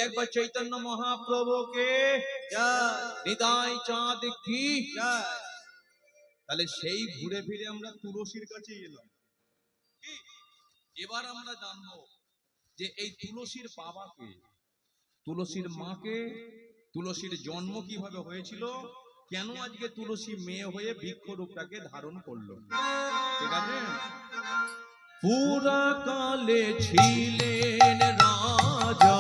একবার চৈতন্য মহাপ্রভুকে নিতাই চাঁদ কি। তাহলে সেই ঘুরে ফিরে আমরা তুলসীর কাছে এলাম। এবার আমরা জানবো যে এই তুলসীর বাবাকে, তুলসীর মাকে, তুলসীর জন্ম কিভাবে হয়েছিল, কেন আজকে তুলসী মেয়ে হয়ে বৃক্ষরূপটাকে ধারণ করলো। ঠিক আছে। পুরা কালে ছিলেন রাজা,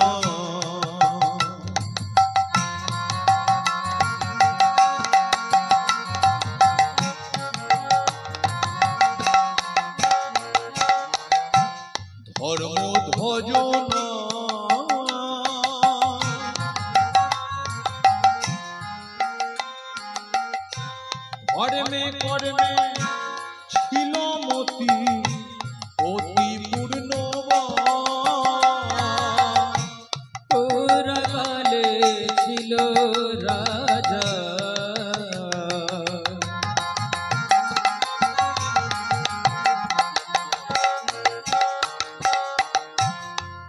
ধর্ম ধ্বজনা কর্মে কর্মে ছিল মতি অতি পূর্ণবান। পুরা কালে ছিল রাজা,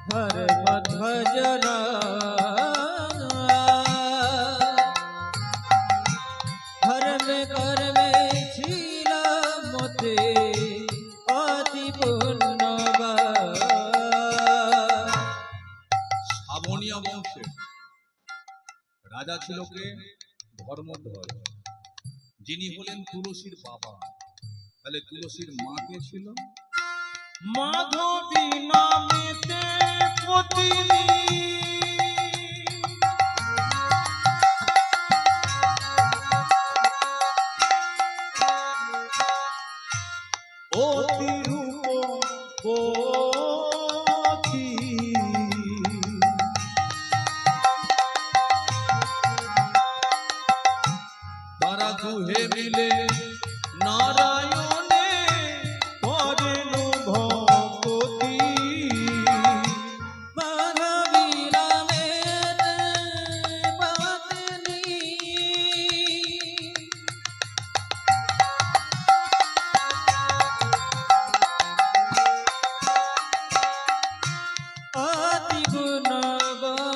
ধর্ম ধ্বজরা ধর্মে কর্মে ছিল মতে অতি পুণ্যবান। সাবনিয়া বংশে রাজা ছিল কে? ধর্মধ্বজ, যিনি হলেন তুলসীর বাবা। তাহলে তুলসীর মা কে ছিল? মাধবী নামেতে পত্নী। অতি রূপবতী, তারা দুহে মিলে নারায়ণে করেন ভক্তি। মাধবী নামের পত্নী, অতি গুণবতী,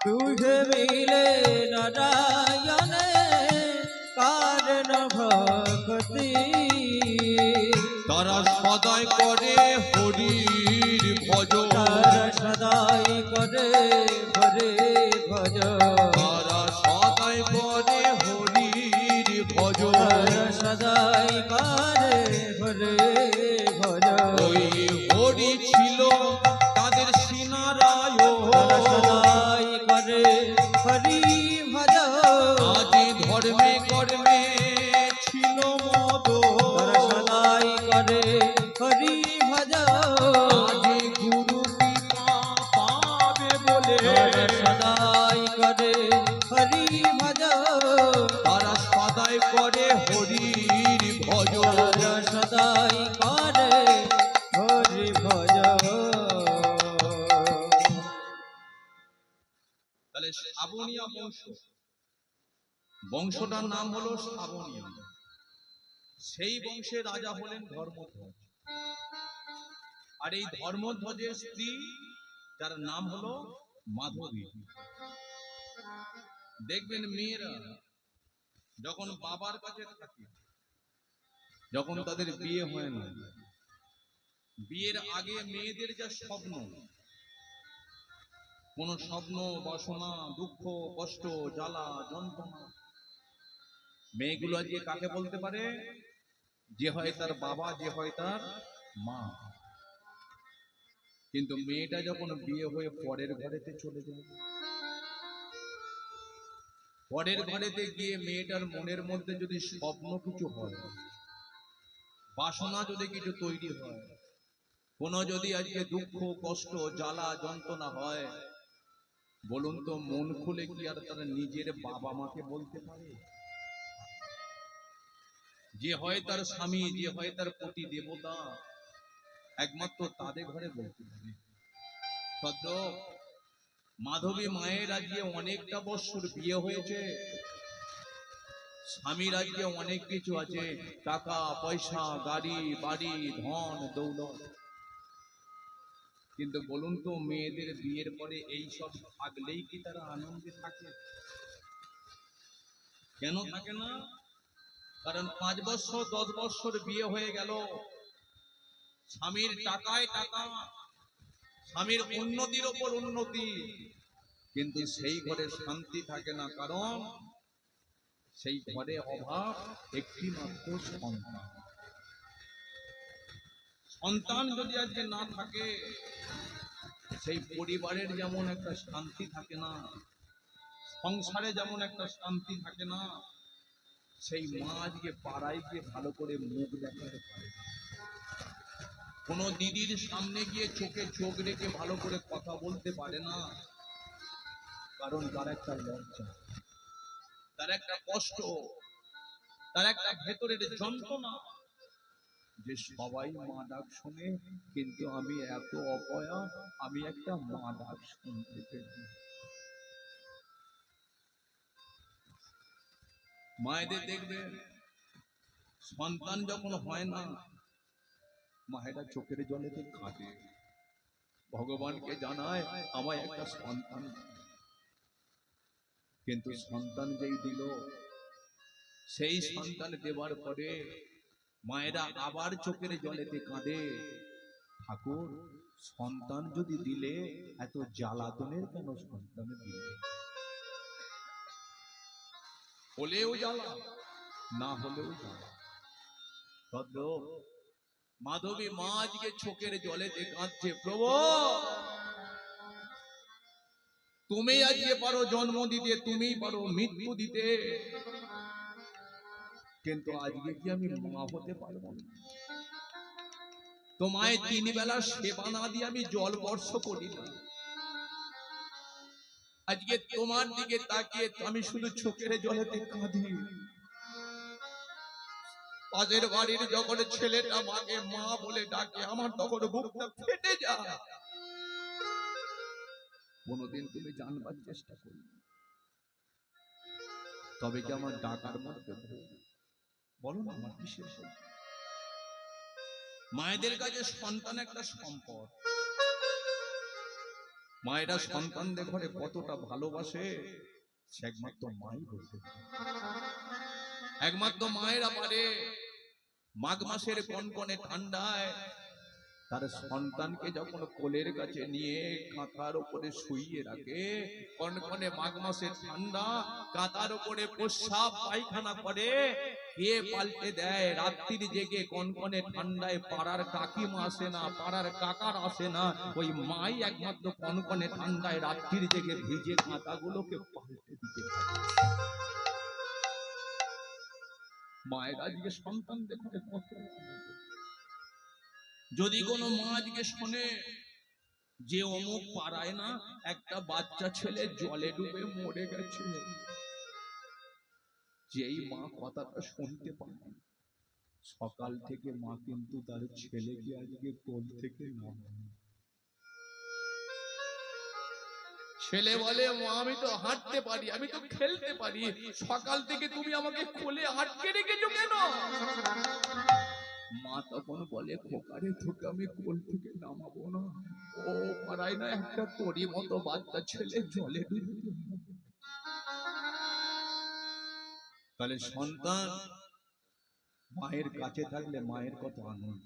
দুহে মিলে নারায়ণে কারণ ভক্তি। তারা সদাই করে হরির ভজন, তারা সদাই করে হরে ভজ, তারা সদাই করে হরির ভজন। তারা সদাই করে হরে ভজ, ওই হরি ছিল তাদের সিনারায়ণ। তারা সদাই করে হরি ভজ, আদি ধর্মে কর্মে ছিল মদ। তারা সদাই করে হরি ভজ, আদি গুরু কৃপা পাবে বলে তারা সদাই করে হরি ভজ, তারা সদাই করে হরির ভজন। তারা সদাই করে হরি ভজ। তাহলে শ্রাবণীয়া বংশ, বংশটার নাম হলো শ্রাবণীয়া। সেই বংশে রাজা হলেন ধর্মধ্বজ। আর এই ধর্মধ্বজের স্ত্রী, যার নাম হলো মাধবী। দেখবেন মেয়েরা যখন বাবার কাছে থাকে, যখন তাদের বিয়ে হয় না, বিয়ের আগে মেয়েদের যা স্বপ্ন, কোন স্বপ্ন, বাসনা, দুঃখ, কষ্ট, জ্বালা, যন্ত্রণা, মেয়েগুলো আজকে কাকে বলতে পারে? যে হয় তার বাবা, যে হয় তার মা। কিন্তু মেয়েটা যখন বিয়ে হয়ে পরের ঘরেতে চলে যায়, পরের ঘরেতে গিয়ে মেয়েটার মনের মধ্যে যদি স্বপ্ন কিছু হয়, বাসনা যদি কিছু তৈরি হয়, কোনো যদি আজকে দুঃখ, কষ্ট, জ্বালা, যন্ত্রণা হয়, বলুন তো মন খুলে কি আর তারা নিজের বাবা মাকে বলতে পারে? যে হয় তার স্বামী, যে হয় তার পতি দেবতা, একমাত্র তাদের ঘরে বলতে পারে। সত্য মাধবী মায়ের আজকে অনেকটা বৎসর বিয়ে হয়েছে, স্বামীর আজকে অনেক কিছু আছে, টাকা পয়সা, গাড়ি বাড়ি, ধন দৌলত, কিন্তু বলুন তো মেয়েদের বিয়ের পরে এই সব থাকলেই কি তারা আনন্দে থাকে? কেন থাকে না? কারণ 5 বছর 10 বছর বিয়ে হয়ে গেল, স্বামীর টাকায় টাকা, স্বামীর উন্নতির ওপর উন্নতি, কিন্তু সেই ঘরে শান্তি থাকে না। কারণ সেই ঘরে অভাব একটি মাত্র সন্তান। সন্তান যদি আজকে না থাকে, সেই পরিবারের যেমন একটা শান্তি থাকে না, সংসারে যেমন একটা শান্তি থাকে না, সেই মা আজকে পাড়ায় গিয়ে ভালো করে মুখ দেখাতে পারে না। কোনো দিদির সামনে গিয়ে চোখে চোখ রেখে ভালো করে কথা বলতে পারে না, কারণ তার একটা লজ্জা, তার একটা কষ্ট, তার একটা ভেতরের যন্ত্রণা, যে সবাই মা ডাক শোনে কিন্তু আমি এত অপয়া, আমি একটা মা ডাক শুনতে পেয়েছি। মায়েদের দেখবে সন্তান যখন হয় না, মায়েরা চোখের জলেতে কাঁদে, ভগবানকে জানায় আমায় একটা সন্তান। কিন্তু সন্তান যেই দিল, সেই সন্তান দেওয়ার পরে মায়েরা আবার চোখের জলেতে কাঁদে, ঠাকুর সন্তান যদি দিলে এত জ্বালাতনের কেন সন্তান দিলে? হলেও জ্বালা, না হলেও জ্বালা। মাধবী মা আজকে চোখের জলেতে কাঁদছে, প্রভু তুমি আজকে পারো জন্ম দিতে, তুমিই পারো মৃত্যু দিতে, কিন্তু আজকে কি আমি মা হতে পারবো না? তোমায় 3 বেলা সেবা না দিয়ে আমি জল বর্ষ করি না। আজকে তোমার দিকে তাকিয়ে আমি শুধু চোখের জলেতে কাঁদি। পাশের বাড়ির যখন ছেলেটা মাকে মা বলে ডাকে, আমার তখন বুকটা ফেটে যায়। কোনোদিন তুমি জানবার চেষ্টা করো, তবে কি আমার ডাকার মধ্যে বলো না আমার কিসের? মায়েদের কাছে সন্তান একটা সম্পদ। মায়েরা সন্তানদের ঘরে কতটা ভালোবাসে সে একমাত্র মাই বলতে পারে। একমাত্র মায়েরা পারে। মাঘ মাসের কনকনে ঠান্ডায় তার সন্তানকে যখন কোলের কাছে নিয়ে কাঁথার উপরে শুইয়ে রাখে, কনকনে মাঘ মাসের ঠান্ডা, কাঁথার উপরে প্রস্রাব পায়খানা করে, কে পাল্টে দেয়? রাত্রির জেগে কনকনে ঠান্ডায় পাড়ার কাকিমা আসে না, পাড়ার কাকার আসে না, ওই মাই একমাত্র কনকনে ঠান্ডায় রাত্রির জেগে ভিজে কাঁথাগুলোকে পাল্টে দিতে পারে। মায়ের আজকে সন্তান দেখতে কত। যদি কোনো মা আজকে শোনে যে অমুক পাড়ায় না একটা বাচ্চা ছেলে জলে ডুবে মরে গেছে, যেই মা কথাটা শুনতে পায়, সকাল থেকে মা কিন্তু তার ছেলেকে আজকে কোল থেকে নামায়। ছেলে বলে মা আমি তো হাঁটতে পারি, আমি তো খেলতে পারি, সকাল থেকে তুমি আমাকে কোলে আটকে রেখেছো কেন? মা তখন বলে খোকারে তোকে আমি কোল থেকে নামাবো না, ও পারায় না একটা তোরই মতো বাচ্চা ছেলে জলে ডুবে। তাহলে সন্তান মায়ের কাছে থাকলে মায়ের কত আনন্দ।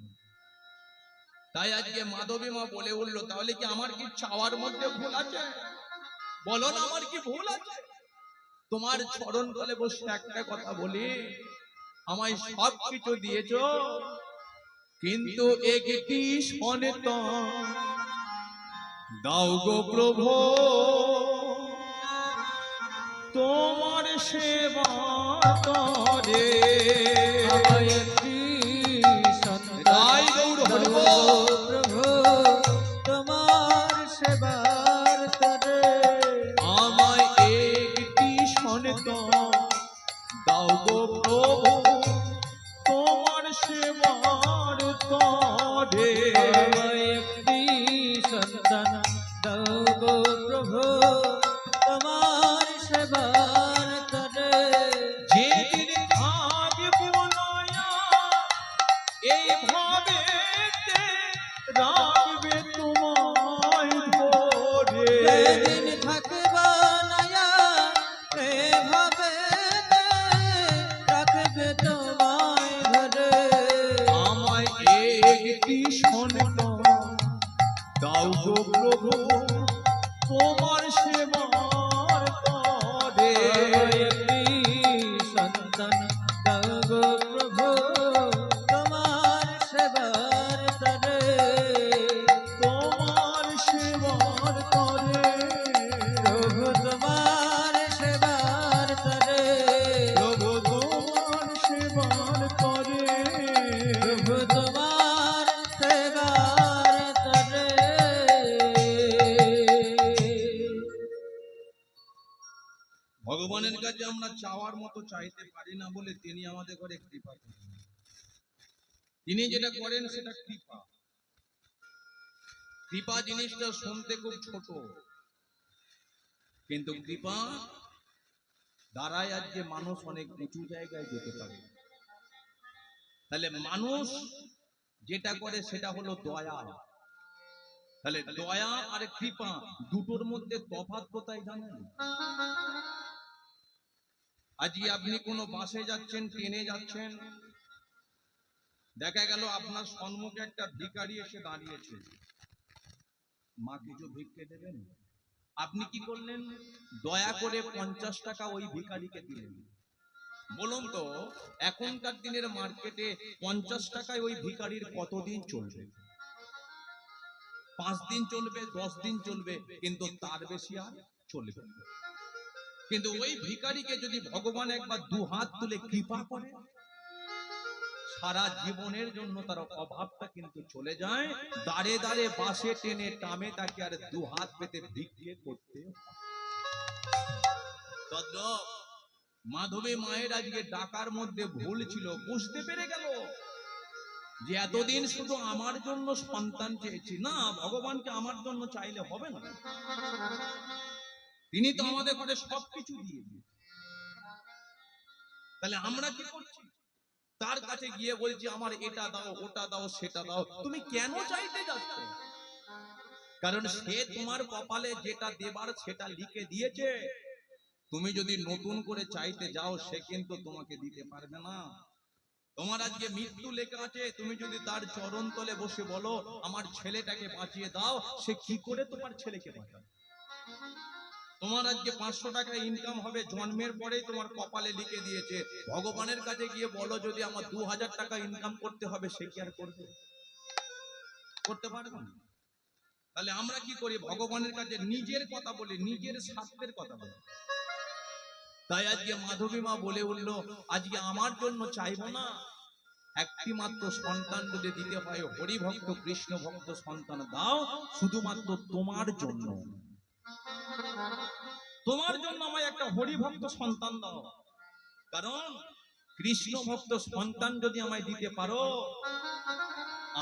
তাই আজকে মাধবী মা বলে উঠলো, তাহলে কি আমার কি চাওয়ার মধ্যে ভুল আছে? বলো না আমার কি ভুল আছে? তোমার চরণ তলে বসে একটা কথা বলি, আমায় সব কিছু দিয়েছো, কিন্তু একটি সন্তান দাও গো প্রভু, তোমার সেবা করে। একটি সন্তান দাও প্রভু, তোমার সেবার তরে। আমায় একটি সন্তান দাও গো প্রভু, তোমার সেবার তরে। একটি সন্তান দাও গো প্রভু, তোমার সেবার তরে। যেদিন সন্তান দাও গো প্রভু তোমার সেবার তরে তোমার সেবার করে প্রভু তোমার সেবার তরে প্রভু তোমার সেবার করে প্রভু তোমার সেবার তরে ভগবানের কাছে আমরা চাওয়ার মতো চাইতে পারি না বলে তিনি আমাদের ঘরে কৃপা করেন। তিনি যেটা করেন সেটা কৃপা। কৃপা জিনিসটা শুনতে খুব ছোট, কিন্তু কৃপা দ্বারাই আজকে মানুষ অনেক উঁচু জায়গায় যেতে পারে। তাহলে মানুষ যেটা করে সেটা হলো দয়া। তাহলে দয়া আর কৃপা দুটোর মধ্যে তফাৎ কোথায় জানেন? আজকে আপনি কোনো বাসে যাচ্ছেন, ট্রেনে যাচ্ছেন, দেখা গেল আপনার সম্মুখে একটা ভিখারি এসে দাঁড়িয়েছে, মা কিছু ভিক্ষে দেবেন? আপনি কি করলেন? দয়া করে 50 টাকা ওই ভিখারিকে দিলেন। বলুন তো, এখনকার দিনের মার্কেটে 50 টাকায় ওই ভিখারির কতদিন চলবে? 5 দিন চলবে, 10 দিন চলবে, কিন্তু তার বেশি আর চলবে না। কিন্তু ওই ভিখারিকে যদি ভগবান একবার দু হাত তুলে কৃপা করে, সারা জীবনের জন্য তার অভাবটা কিন্তু চলে যায়। দাঁড়ে দাঁড়ে বাসে টেনে টামে তাকে আর দু হাত পেতে ভিক্ষে করতে হয়। মাধবী মায়ের আজকে ডাকার মধ্যে ভুল ছিল, বুঝতে পেরে গেল যে এতদিন শুধু আমার জন্য সন্তান চেয়েছি, না, ভগবানকে আমার জন্য চাইলে হবে না। তিনি তো আমাদের ঘরে সবকিছু দিয়ে দিয়েছেন। তাহলে আমরা কি করছি? তার কাছে গিয়ে বলছি আমার এটা দাও, ওটা দাও, সেটা দাও। তুমি কেন চাইতে যাচ্ছ? কারণ সে তোমার কপালে যেটা দেবার সেটা লিখে দিয়েছে। তুমি যদি নতুন করে চাইতে যাও, সে কিন্তু তোমাকে দিতে পারবে না। তোমার আজকে মৃত্যু লেখা আছে, তুমি যদি তার চরণ তলে বসে বলো আমার ছেলেটাকে বাঁচিয়ে দাও, সে কি করে তোমার ছেলেকে বাঁচাবে? তোমার আজকে 500 টাকা ইনকাম হবে, জন্মের পরেই তোমার কপালে লিখে দিয়েছে। ভগবানের কাছে গিয়ে বলো যদি আমার 2000 টাকা ইনকাম করতে হবে, সে কি আর করবে? করতে পারবে না। তাহলে আমরা কি করি? ভগবানের কাছে নিজের কথা বলি, নিজের স্বার্থের কথা বলি। তাই আজকে মাধবী মা বলে উঠলো, আজকে আমার জন্য চাইবো না, একটি মাত্র সন্তান যদি দিতে হয়, হরি ভক্ত কৃষ্ণ ভক্ত সন্তান দাও, শুধুমাত্র তোমার জন্য। তোমার জন্য আমায় একটা হরি ভক্ত সন্তান দাও। কারণ কৃষ্ণ ভক্ত সন্তান যদি আমায় দিতে পারো,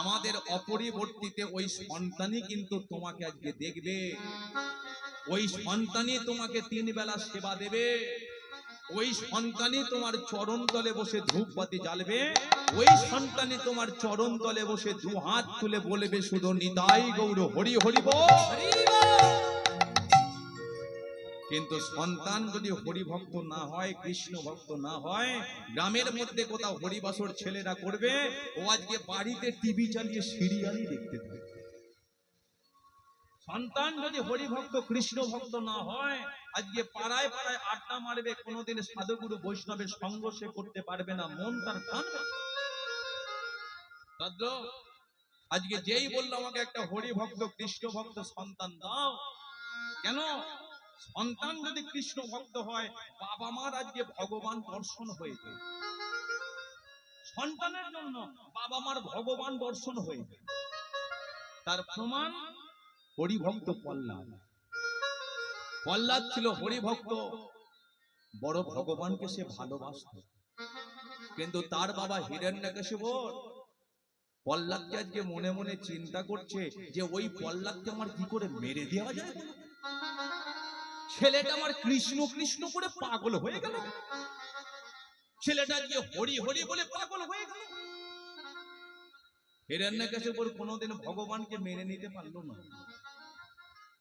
আমাদের অপরিবর্তিতে ওই সন্তানই কিন্তু তোমাকে আজকে দেখবে, ওই সন্তানই তোমাকে 3 বেলা সেবা দেবে, ওই সন্তানই তোমার চরণ তলে বসে ধূপবাতি জ্বালবে, ওই সন্তানই তোমার চরণ তলে বসে 2 হাত তুলে বলবে শুধু নিতাই গৌর হরি হরি বল। কিন্তু সন্তান যদি হরি ভক্ত না হয়, কৃষ্ণ ভক্ত না হয়, গ্রামের মধ্যে কোথাও হরিবাসর ছেলেরা করবে, ও আজকে বাড়িতে টিভি চালিয়ে সিরিয়ালই দেখতে থাকবে। সন্তান যদি হরি ভক্ত কৃষ্ণ ভক্ত না হয়, আজকে পাড়ায় পাড়ায় আড্ডা মারবে, কোনোদিন সাধুগুরু বৈষ্ণবের সঙ্গ সে করতে পারবে না, মন তার টানবে। আজকে যেই বললো আমাকে একটা হরি ভক্ত কৃষ্ণ ভক্ত সন্তান দাও, কেন? সন্তান যদি কৃষ্ণ ভক্ত হয়, বাবা মার আজকে ভগবান দর্শন হয়ে যায়। সন্তানের জন্য বাবা মার ভগবান দর্শন হয়ে যায়। তার প্রমাণ হরিভক্ত প্রহ্লাদ। প্রহ্লাদ ছিল হরিভক্ত, বড় ভগবানকে সে ভালোবাসত, কিন্তু তার বাবা হিরণ্যকশিপু প্রহ্লাদকে আজকে মনে মনে চিন্তা করছে যে ওই প্রহ্লাদকে আমার কি করে মেরে দেওয়া যায়। ছেলেটা আমার কৃষ্ণ কৃষ্ণ করে পাগল হয়ে গেল, ছেলেটা আজকে হরি হরি বলে পাগল হয়ে গেল। হিরণ্যকশিপু কোনোদিন ভগবানকে মেনে নিতে পারলো না,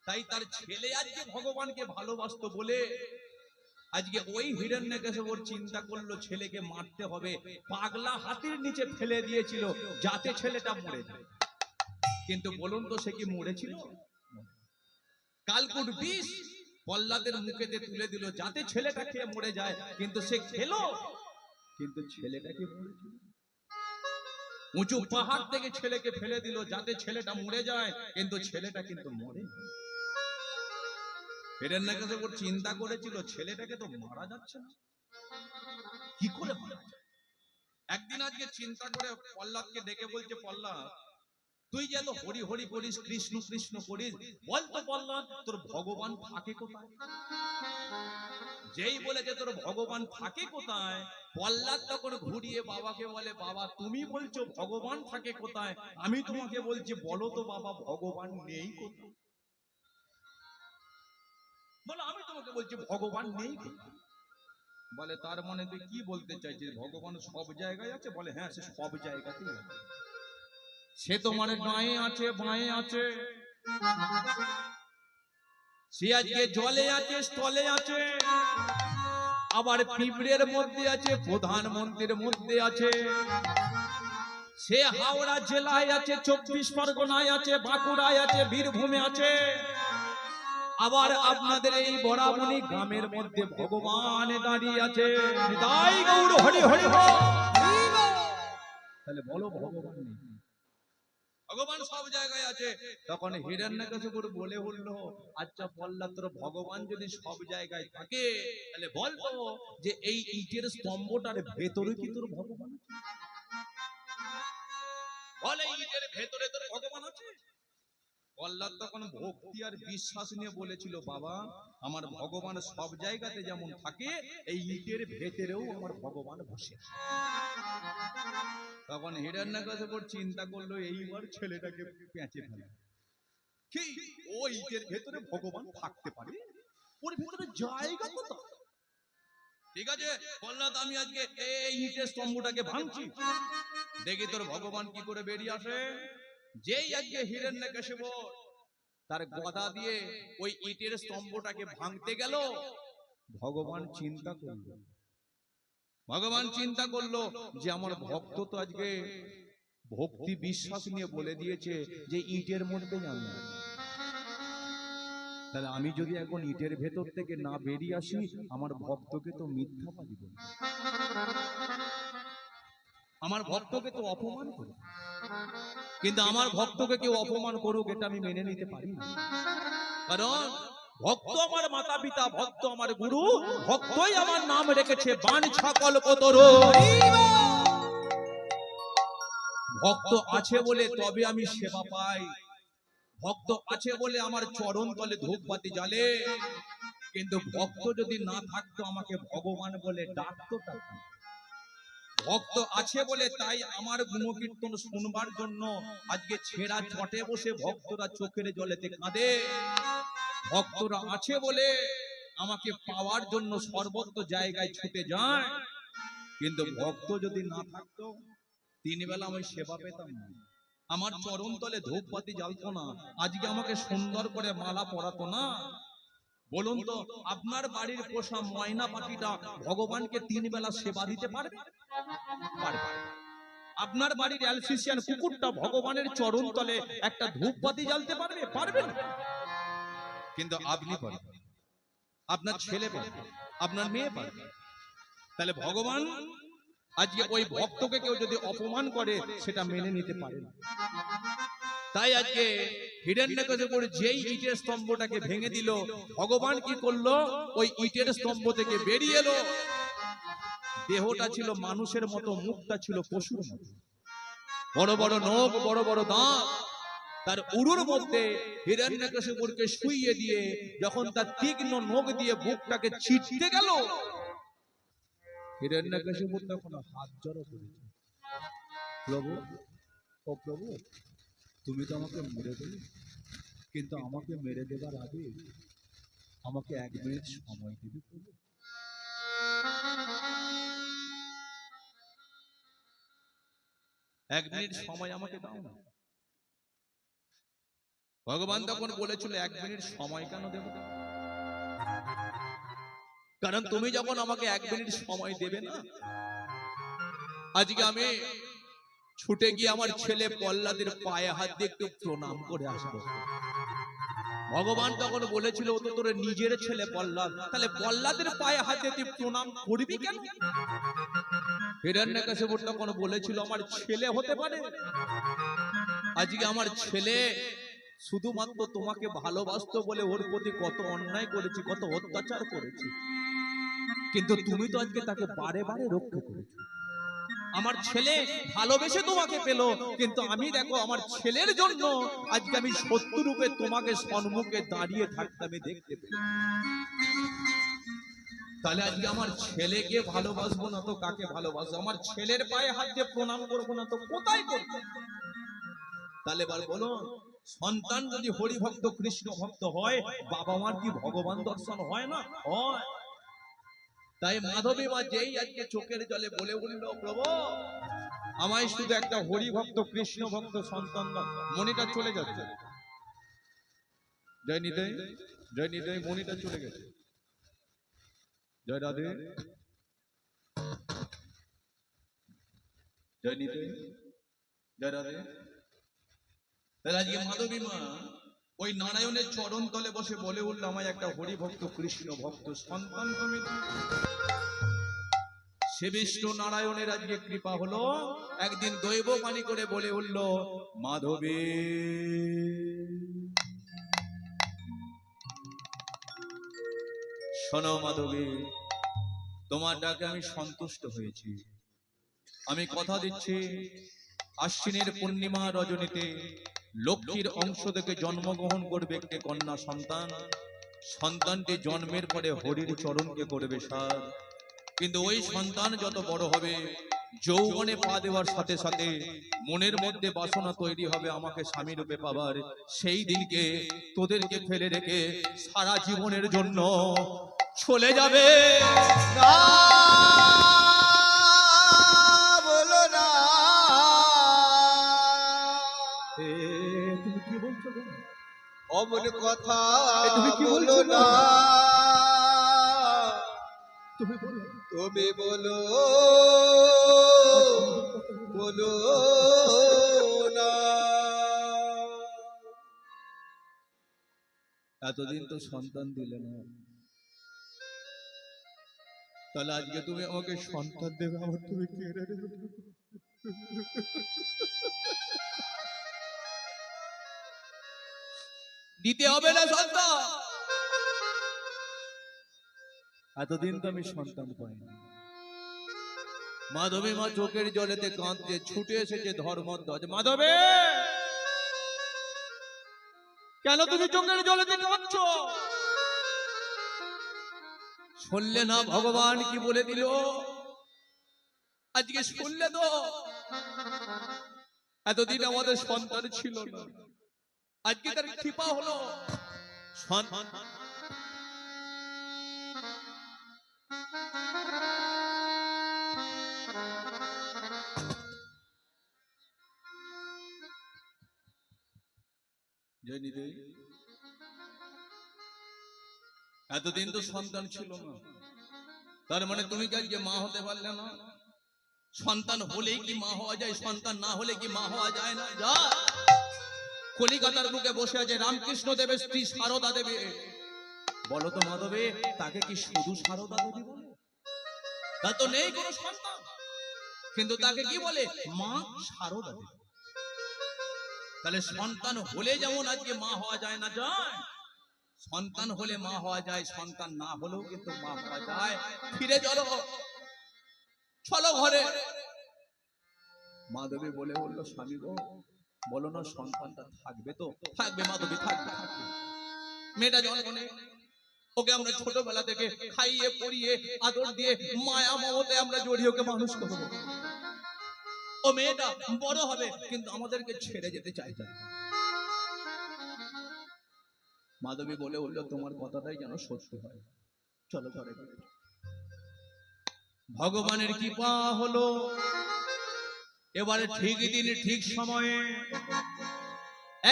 তাই তার ছেলে আজকে ভগবানকে ভালোবাসতো বলে আজকে ওই হিরণ্যকশিপুর চিন্তা করলো ছেলেকে মারতে হবে, পাগলা হাতির নিচে ফেলে দিয়েছিল যাতে ছেলেটা মরে যায়। কিন্তু বলুন তো, সে কি মরেছিল? কালকুট বিষ প্রহ্লাদের মুখেতে তুলে দিল যাতে ছেলেটা খেয়ে মরে যায়, কিন্তু সে খেলো। কিন্তু ছেলেটাকে মরেছিল। উঁচু পাহাড় থেকে ছেলেকে ফেলে দিল যাতে ছেলেটা মরে যায়, কিন্তু ছেলেটা কিন্তু মরে। হিরণ্যকশিপু চিন্তা করেছিল ছেলেটাকে তো মারা যাচ্ছে না, কি করে মারা যায়? একদিন আজকে চিন্তা করে প্রহ্লাদকে ডেকে বলছে, প্রহ্লাদ তুই যে এত হরি হরি করিস, কৃষ্ণ কৃষ্ণ করিস, বল তো প্রহ্লাদ তোর ভগবান থাকে কোথায়? যেই বলেছে তোর ভগবান থাকে কোথায়, প্রহ্লাদ তখন ঘুরিয়ে বাবাকে বলে, বাবা তুমি বলছো ভগবান থাকে কোথায়, আমি তোমাকে বলছি বলো তো বাবা ভগবান নেই কোথায়? বলো আমি তোমাকে বলছি ভগবান নেই কোথায়? বলে তার মানে তুই কি বলতে চাইছিস, ভগবান সব জায়গায় আছে? বলে হ্যাঁ, সে সব জায়গাতেই আছে। সে তোমার ডায়ে আছে, বাঁয়ে আছে, সে আজকে জলে আছে, স্থলে আছে, আবার পিঁপড়ের মধ্যে আছে, প্রধানমন্ত্রীর মধ্যে আছে, সে হাওড়া জেলায় আছে, 24 পরগনায় আছে, বাঁকুড়ায় আছে, বীরভূমে আছে, আবার আপনাদের এই বরাবনি গ্রামের মধ্যে ভগবান দাঁড়িয়ে আছে। তাই গৌর হরি হরি হরি। তাহলে বলো ভগবান নেই? ভগবান সব জায়গায় আছে। তখন হিরণ্যকশিপু বলে উঠলো, আচ্ছা প্রহ্লাদ তোর ভগবান যদি সব জায়গায় থাকে তাহলে বলতো যে এই ইটের স্তম্ভটার ভেতরে কি তোর ভগবান আছে? বলে ইটের ভেতরে তোর ভগবান আছে? প্রহ্লাদ তখন ভক্তি আর বিশ্বাস নিয়ে বলেছিল, বাবা আমার ভগবান সব জায়গাতে যেমন থাকে, এই ইটের ভেতরেও আমার ভগবান বসে আছে। তখন হিরণ্যকশিপু চিন্তা করলো, এইবার ছেলেটাকে পেঁচে ফেলে। কি ও ইটের ভেতরে ভগবান থাকতে পারে? ওর ভেতরে জায়গা কোথায়? ঠিক আছে প্রহ্লাদ, আমি আজকে এই ইটের স্তম্ভটাকে ভাঙছি, দেখি তোর ভগবান কি করে বেরিয়ে আসে। যেই আজকে হিরণ্যকশিপু তার গদা দিয়ে ওই ইটের স্তম্ভটাকে ভাঙতে গেল, ভগবান চিন্তা করলো, ভগবান চিন্তা করলো যে আমার ভক্ত তো আজকে ভক্তি বিশ্বাস নিয়ে বলে দিয়েছে যে ইটের মধ্যে আমি, তাহলে আমি যদি এখন ইটের ভেতর থেকে না বেরিয়ে আসি, আমার ভক্তকে তো মিথ্যাবাদী বলবে, আমার ভক্তকে তো অপমান করবে। কিন্তু আমার ভক্তকে কেউ অপমান করুক এটা আমি মেনে নিতে পারি না, কারণ ভক্ত আমার মাতা পিতা, ভক্ত আমার গুরু, ভক্তই আমার নাম রেখেছে বাঞ্ছা কল্পতরু। ভক্ত আছে বলে তবে আমি সেবা পাই, ভক্ত আছে বলে আমার চরণ তলে ধূপবাতি জ্বলে, কিন্তু ভক্ত যদি না থাকতো আমাকে ভগবান বলে ডাকতো টাকা। ভক্ত আছে বলে তাই আমার গুণকীর্তন শুনবার জন্য আজকে ছেঁড়া চটে বসে ভক্তরা চোখের জলেতে কাঁদে। ভক্তরা আছে বলে আমাকে পাওয়ার জন্য সর্বত্র জায়গায় ছুটে যায়, কিন্তু ভক্ত যদি না থাকতো তিন বেলা আমি সেবা পেতাম না, আমার চরণ তলে ধূপবাতি জ্বালতো না, আজকে আমাকে সুন্দর করে মালা পরাতো না। বলুন তো আপনার বাড়ির পোষা ময়না পাখিটা ভগবানকে তিন বেলা সেবা দিতে পারবে? পারবে। আপনার বাড়ির অ্যালসেশিয়ান কুকুরটা ভগবানের চরণ তলে একটা ধূপবাতি জ্বালতে পারবে? পারবে না। কিন্তু আপনি পারবেন, আপনার ছেলে পারবে, আপনার মেয়ে পারবে। তাহলে ভগবান আজকে ওই ভক্তকে কেউ যদি অপমান করে সেটা মেনে নিতে পারে না। তাই আজকে হিরণ্যকশিপু যেই ইটের স্তম্ভটাকে ভেঙে দিল, ভগবান কি করলো, ওই ইটের স্তম্ভ থেকে বেরিয়ে এলো। দেহটা ছিল মানুষের মতো, মুখটা ছিল পশুর মতো, বড় বড় নখ, বড় বড় দাঁত। তার উরুর মধ্যে হিরণ্যকশিপুকে শুইয়ে দিয়ে যখন তার তীক্ষ্ণ নখ দিয়ে বুকটাকে ছিটতে গেল, হিরণ্যকশিপু তখন হাত জড়ো করেছে, প্রভু ও প্রভু তুমি তো আমাকে মেরে দেবে, কিন্তু আমাকে মেরে দেবার আগে আমাকে 1 মিনিট সময় দিবে প্রভু। 1 মিনিট সময় আমাকে দাও না। ভগবান তখন বলেছিল 1 মিনিট সময় কেন দেব? কারণ তুমি যখন আমাকে 1 মিনিট সময় দেবে না, আজকে আমি ছুটে গিয়ে আমার ছেলে প্রহ্লাদের পায়ে হাত দিয়ে একটু প্রণাম করে আসবো। ভগবান তখন বলেছিল ও তো তোর নিজের ছেলে প্রহ্লাদ, তাহলে প্রহ্লাদের পায়ে হাত দিয়ে তুই প্রণাম করবি কেন? হিরণ্যকশিপু তখন বলেছিল আমার ছেলে হতে পারে? আজকে আমার ছেলে শুধুমাত্র তোমাকে ভালোবাসতো বলে ওর প্রতি কত অন্যায় করেছি, কত অত্যাচার করেছি, কিন্তু তুমি তো আজকে তাকে বারে বারে রক্ষা করেছো। আমার ছেলে ভালোবেসে তোমাকে পেল, কিন্তু আমি দেখো আমার ছেলের জন্য আজকে আমি শত্রু রূপে তোমাকে সম্মুখে দাঁড়িয়ে থাকতে আমি দেখতে পেলাম। তাহলে আজকে আমার ছেলেকে ভালোবাসবো না তো কাকে ভালোবাসবো? আমার ছেলের পায়ে হাত দিয়ে প্রণাম করবো না তো কোথায় করবো? তাহলে এবার বলো, সন্তান যদি হরিভক্ত কৃষ্ণ ভক্ত হয়, বাবা মার কি ভগবান দর্শন হয় না? হয়। তাই মাধবী মা যেই আজকে চোখের জলে বলে উঠল, প্রভু আমায় শুধু একটা হরিভক্ত কৃষ্ণ ভক্ত সন্তান দাও, মনিটা চলে যাচ্ছে। জয় নিতাই, জয় নিতাই, মনিটা চলে গেছে। জয় রাধে, জয় নিতাই, জয় রাধে। তাহলে আজকে মাধবী মা ওই নারায়ণের চরণ তলে বসে বলে উঠল, আমায় একটা হরিভক্ত কৃষ্ণ ভক্ত সন্তান তুমি দাও। সে বিষ্ণু নারায়ণের আজকে কৃপা হলো, একদিন দৈব বাণী করে বলে উঠল, মাধবী শোনো মাধবী, তোমার ডাকে আমি সন্তুষ্ট হয়েছি। আমি কথা দিচ্ছি, আশ্বিনের পূর্ণিমা রজনীতে লক্ষ্মীর অংশ থেকে জন্মগ্রহণ করবে একটি কন্যা সন্তান। সন্তানটি জন্মের পরে হরির চরণকে করবে সার। কিন্তু ওই সন্তান যত বড় হবে, যৌবনে পা দেওয়ার সাথে সাথে মনের মধ্যে বাসনা তৈরি হবে আমাকে স্বামী রূপে পাবার। সেই দিনকে তোদেরকে ফেলে রেখে সারা জীবনের জন্য চলে যাবে। না বলো না, তুমি কি বলছো? অমন কথা তুমি কি বলো বলছো? না, তুমি বলো, তুমি বলো বলো না। এতদিন তো সন্তান দিলে না, তাহলে আজকে তুমি আমাকে সন্তান দেবে, আমার তুমি কেড়ে নেবে। দিতে হবে না সন্তান। এতদিন তো আমি সন্তান পাইনি। মাধবী মা চোখের জলেতে কাঁদতে ছুটে এসেছে ধর্মধ্বজ। মাধবী, কেন তুমি চোখের জলেতে কাঁদছো? শুনলে না ভগবান কি বলে দিল? আজকে শুনলে তো? এতদিন আমাদের সন্তান ছিল না, আজকে তার কৃপা হলো। সন্তান এতদিন তো সন্তান ছিল না, তার মানে তুমি কি আজকে মা হতে পারলে না? সন্তান হলেই কি মা হওয়া যায়? সন্তান না হলে কি মা হওয়া যায় না? যা কলিকাতার বুকে বসে আছে রামকৃষ্ণ দেবের স্ত্রী সারদা দেবী। বলো তো মাধবী, তাকে কি শুধু সারদা দেবী বলে? তা তো নেই কোনো সন্তান, কিন্তু তাকে কি বলে? মা সারদা দেবী। তাহলে সন্তান হলে যেমন আজকে মা হওয়া যায় না, যায় সন্তান হলে মা হওয়া যায়, সন্তান না হলেও কিন্তু মা হওয়া যায়। ফিরে চলো, চলো ঘরে। মাধবী বলে বললো, স্বামী গো বলো না সন্তানটা থাকবে তো? থাকবে মাধবী, থাকবে থাকবে। মেয়েটা জন্ম নেই, ওকে আমরা ছোটবেলা থেকে খাইয়ে পরিয়ে আদর দিয়ে মায়া মমতায় আমরা জড়িয়ে ওকে মানুষ করবো। ও মেয়েটা বড় হবে, কিন্তু আমাদেরকে ছেড়ে যেতে চাইছে না। মাধবী বলে উঠল, তোমার কথাটাই যেন সত্যি হয়, চলো ঘরে। ভগবানের কৃপা হলো, এবারে ঠিক দিন ঠিক সময়ে,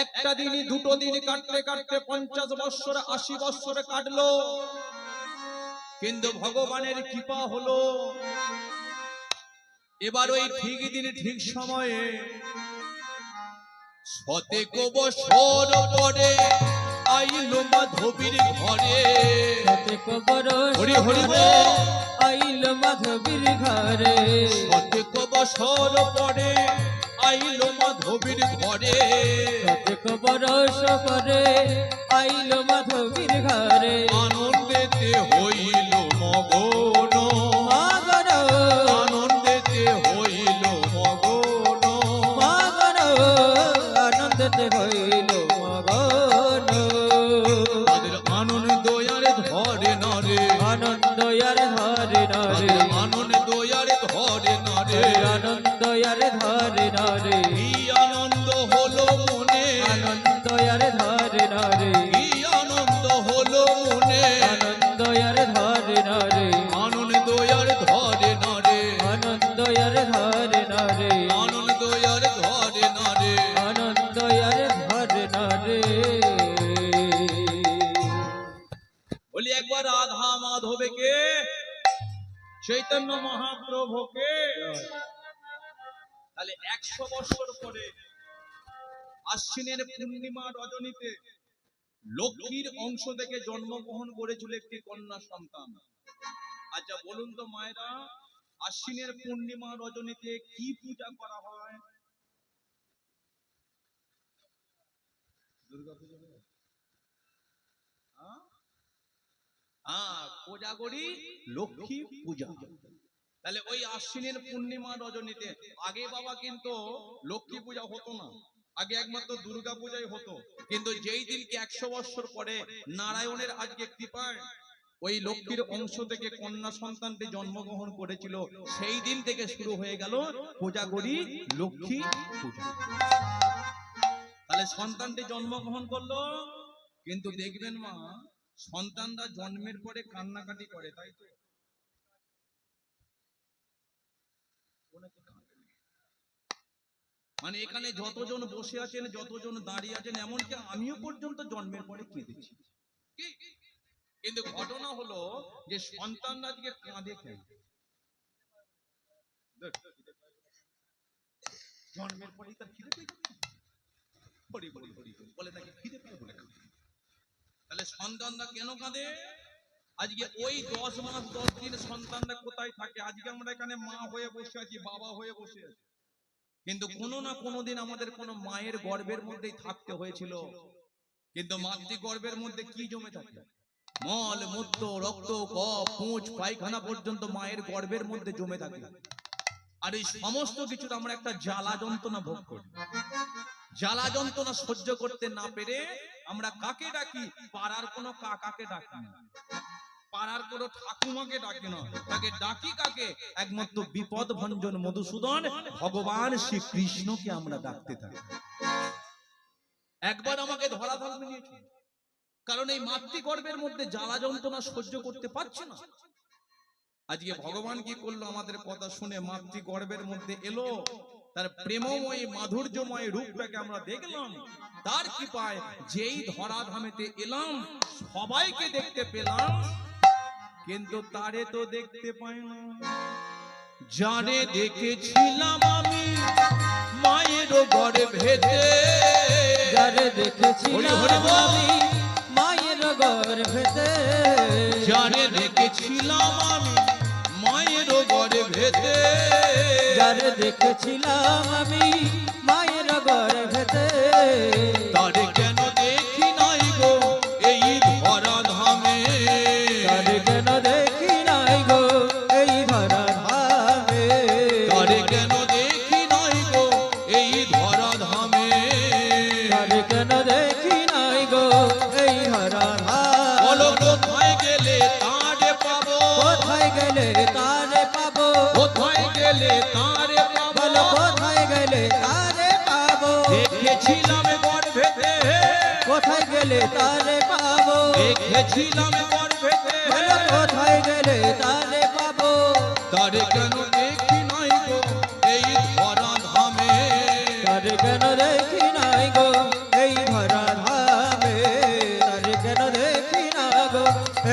একটা দিনই দুটো দিন কাটতে কাটতে 50 বৎসর 80 বৎসরে কাটলো, কিন্তু ভগবানের কৃপা হলো এবার ওই ঠিক দিন ঠিক সময়ে শতেক বৎসর পরে আইলো মাধবীর ঘরে। শতেক বৎসর হরি হরি বল। আইলো মাধবীর ঘরে শতক বছর পরে আইলো মাধবীর ঘরে শতক বরষ পরে আইলো মাধবীর ঘরে আনন্দেতে হইল মগন মগন আনন্দেতে হইল মগন মগন আনন্দতে হইল মগন তাদের আনন্দ আর ধরে না রে আনন্দ আর ধরে না রে তাদের আনন্দ আর ধরে না রে আনন্দ আর ধরে না রে কি আনন্দ হলো মনে আনন্দ আর ধরে না রে কি আনন্দ হলো মনে আনন্দ আর ধরে না রে আনন্দ আর ধরে না রে আনন্দ আর ধরে না রে আনন্দ আর ধরে না রে আনন্দ আর ধরে না রে বলি একবার রাধা মাধবকে চৈতন্য মহাপ্রভুকে তাহলে 100 বছর পরে আশ্বিনের পূর্ণিমা রজনীতে লক্ষ্মীর অংশ থেকে জন্মগ্রহণ করেছিল একটি কন্যা সন্তান। আচ্ছা বলুন তো মায়েরা, আশ্বিনের পূর্ণিমা রজনীতে কি পূজা করা হয়? দুর্গা পূজা। কোজাগরি লক্ষ্মী পূজা। তাহলে ওই আশ্বিনের পূর্ণিমা রজনীতে আগে বাবা কিন্তু লক্ষ্মী পূজা হতো না, আগে একমাত্র দুর্গা পূজাই হতো। কিন্তু যেই দিনকে 100 বছর পরে নারায়ণের আজকে কৃপায় ওই লক্ষ্মীর অংশ থেকে কন্যা সন্তানটি জন্মগ্রহণ করেছিল, সেই দিন থেকে শুরু হয়ে গেল কোজাগরি লক্ষ্মী পূজা। তাহলে সন্তানটি জন্মগ্রহণ করলো, কিন্তু দেখবেন মা সন্তানরা জন্মের পরে কান্নাকাটি করে, তাই তো? মানে এখানে যতজন বসে আছেন, যতজন দাঁড়িয়ে আছেন, এমনকি আমিও পর্যন্ত জন্মের পরে কেঁদেছি। কিন্তু ঘটনা হলো যে সন্তানরা আজকে কাঁদে কেন? জন্মের পরেই তার খিদে পেয়ে গেছে, হরি হরি হরি বলে নাকি খিদে পেয়ে বলে কাঁদে। তাহলে সন্তানরা কেন কাঁদে? আজকে ওই 10 মাস 10 দিন সন্তানরা কোথায় থাকে? আজকে আমরা এখানে মা হয়ে বসে আছি, বাবা হয়ে বসে আছি, কিন্তু কোনো না কোনো দিন আমাদের কোনো মায়ের গর্ভের মধ্যেই থাকতে হয়েছিল। কিন্তু মাতৃ গর্ভের মধ্যে কি জমে থাকে? মল মূত্র রক্ত কফ পুঁজ পায়খানা পর্যন্ত মায়ের গর্ভের মধ্যে জমে থাকে। আর এই সমস্ত কিছুর আমরা একটা জ্বালা যন্ত্রণা ভোগ করি। জ্বালা যন্ত্রণা সহ্য করতে না পেরে আমরা কাকে ডাকি? পাড়ার কোনো কাকাকে ডাকি না, পাড়ার কোনো ঠাকুমাকে ডাকি না, তাকে ডাকি কাকে? একমাত্র বিপদ ভঞ্জন মধুসূদন ভগবান শ্রীকৃষ্ণকে আমরা ডাকতে থাকি। একবার আমাকে ধরাধাম নিয়েছে, কারণ এই মাতৃগর্ভের মধ্যে জ্বালা যন্ত্রণা সহ্য করতে পারছে না। আজকে ভগবান কি করলো? আমাদের কথা শুনে মাতৃগর্ভের মধ্যে এলো, তার প্রেমময় মাধুর্যময় রূপটাকে আমরা দেখলাম। তার কৃপায় যেই ধরাধামেতে এলাম সবাইকে দেখতে পেলাম, কিন্তু তারে তো দেখতে পাই না। জানে দেখেছিলাম আমি মায়ের গর্ভেতে, যারে দেখেছিলাম আমি মায়ের গর্ভেতে, যারে দেখেছিলাম আমি মায়ের গর্ভেতে, যারে দেখেছিলাম আমি মায়ের গর্ভেতে, তারে কেন দেখি নাই গো এই ধরা ধামে, তারে কেন দেখি নাই গো এই ধরা ধামে, তারে কেন দেখি নাই গো এই ধরা ধামে, তারে কেন দেখি নাই গো এই ধরা বলো ধামে। কোথায় গেলে তারে পাবো, কোথায় গেলে তারে পাবো, কোথায় গেলে তারে বলো পাবো, কোথায় গেলে তারে পাবো, দেখেছিলাম গর্ভেতে, কোথায় গেলে তারে পাবো, দেখেছিলাম গর্ভেতে, বলো কোথায় গেলে তারে পাবো, তারে কেন দেখি নাই গো এই ধরা ধামে, তারে কেন দেখি নাই গো এই ধরা ধামে, তারে কেন দেখি না গো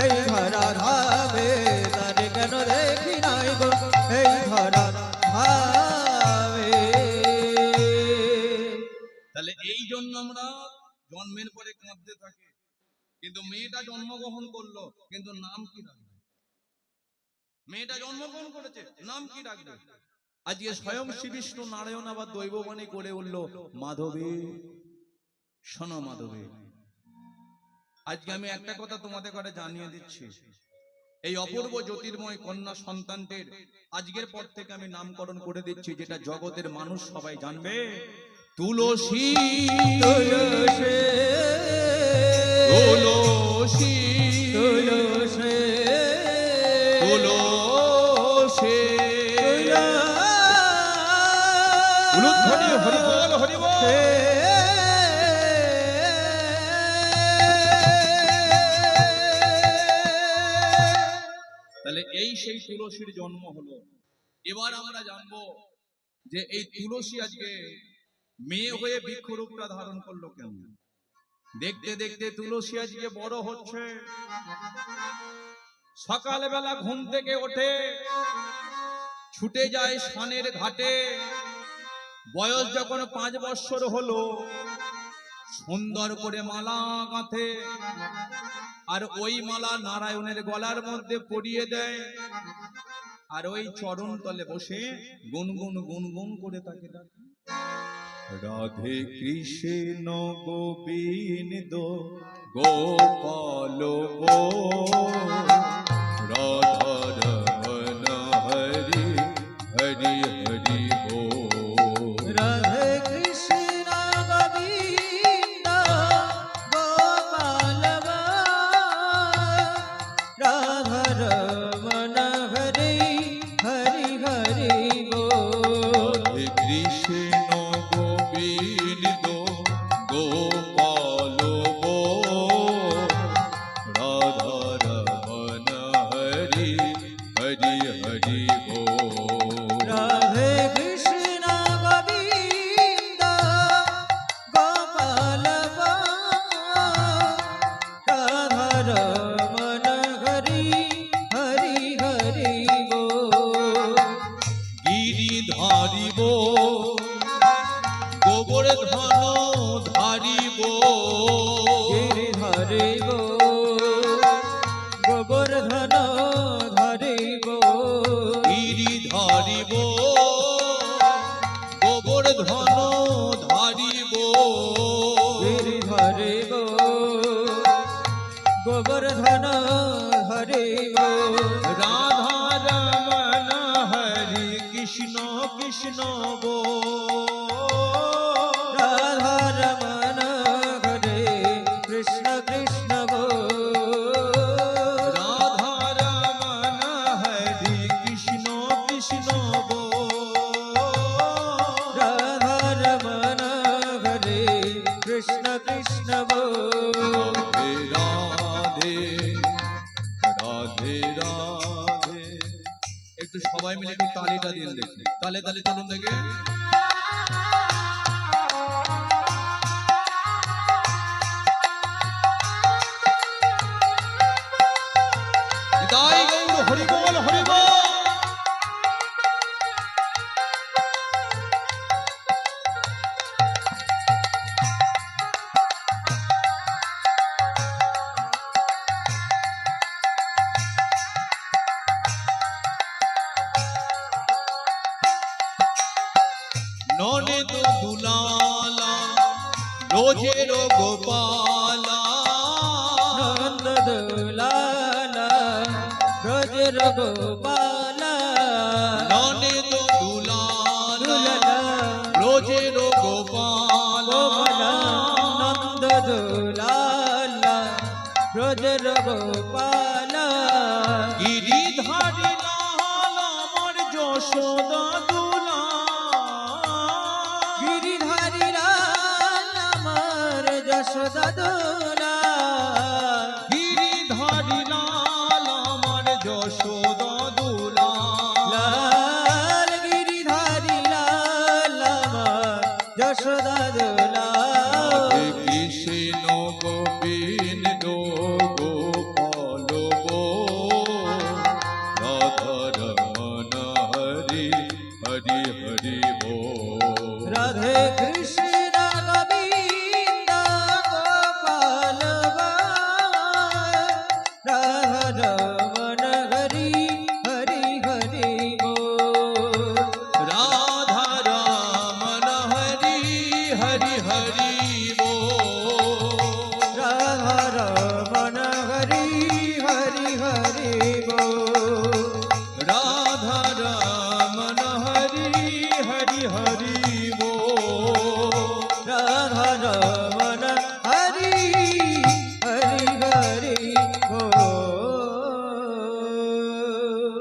এই ধরা ধামে, তারে কেন দেখি নাই গো এই ধরা ধামে। তাহলে এই জন্য আমরা জন্মের পরে কাঁদতে থাকি। কিন্তু মেয়েটা জন্মগ্রহণ করলো, কিন্তু নাম কি রাখবে? মেয়েটা জন্মগ্রহণ করেছে, নাম কি রাখবে? আজকে স্বয়ং শ্রী বিষ্ণু নারায়ণ আবার দৈববাণী করে উঠল, মাধবী, শোনো মাধবী, আজকে আমি একটা কথা তোমাদের করে জানিয়ে দিচ্ছি, এই অপূর্ব জ্যোতির্ময় কন্যা সন্তানটির আজকের পর থেকে আমি নামকরণ করে দিচ্ছি, যেটা জগতের মানুষ সবাই জানবে, তুলসী। তুলসী তুলসী তুলসী তুলসী। উলুধ্বনি হরি বল, হরি বল। তাহলে এই সেই তুলসীর জন্ম হলো। এবার আমরা জানবো যে এই তুলসী আজকে মেয়ে হয়ে বৃক্ষরূপটা ধারণ করলো কেন। দেখতে দেখতে তুলসী আজকে বড় হচ্ছে। সকালবেলা ঘুম থেকে ওঠে, ছুটে যায় স্নানের ঘাটে। বয়স যখন 5 বৎসর হলো, সুন্দর করে মালা গাঁথে, আর ওই মালা নারায়ণের গলার মধ্যে পরিয়ে দেয়, আর ওই চরণ তলে বসে গুনগুন গুনগুন করে তাকে ডাকে, রাধে কৃষ্ণ গোবিন্দ গোপাল গো, রাধা রমণ হরি হরি হরি গো। রাধে কৃষ্ণ গোবিন্দ গোপাল রাধা রমণ হরি হরি হরি গো। রাধে কৃষ্ণ গোবিন্দ গোপাল গো, রাধা রমণ হরি হরি হরি গো। রাধে কৃষ্ণ গোবিন্দ গোপাল রাধা রমণ হরি হরি হরি গো। গিরি ধারিব গোবর্ধন ধারিব, গিরি ধরিব গোবর্ধন ধরিব, গিরি ধারিব গোবর্ধন ধারিব, গিরি ধরিব গোবর্ধন ধরিব। রাধা রমণ হরি কৃষ্ণ কৃষ্ণ গো, রাধা রমণ হরে কৃষ্ণ কৃষ্ণ গো, রাধা রমণ হরি কৃষ্ণ কৃষ্ণ গো, রাধা রমণ হরে কৃষ্ণ কৃষ্ণ গো। রাধে রাধে রাধে রাধে। একটু সবাই মিলে একটু তালিটা দিন দেখি, তালে তালে চলুন দেখে। নিতাই গৌর হরি বল, হরি বল। ননেদ দুলালা রোজের গোপালা, নন্দ দুলালা ব্রজের গোপালা, ননেদ দুলালা দুলালা রোজের গোপালা, গোপালা, নন্দ দুলালা ব্রজের গোপালা, গিরিধারী লাল আমার যশোদা দুলা, গিরিধারী লাল আমার যশোদা দুলা, গিরিধারী লাল আমার যশোদা দুলা, লাল গিরিধারী লাল আমার যশোদা দুলা। রাধে কৃষ্ণ গোবিন্দ গোপাল গো, রাধা রমণ হরি হরি হরি বো। রাধে কৃষ্ণ গোবিন্দ গোপাল রাধা রমণ হরি ধারা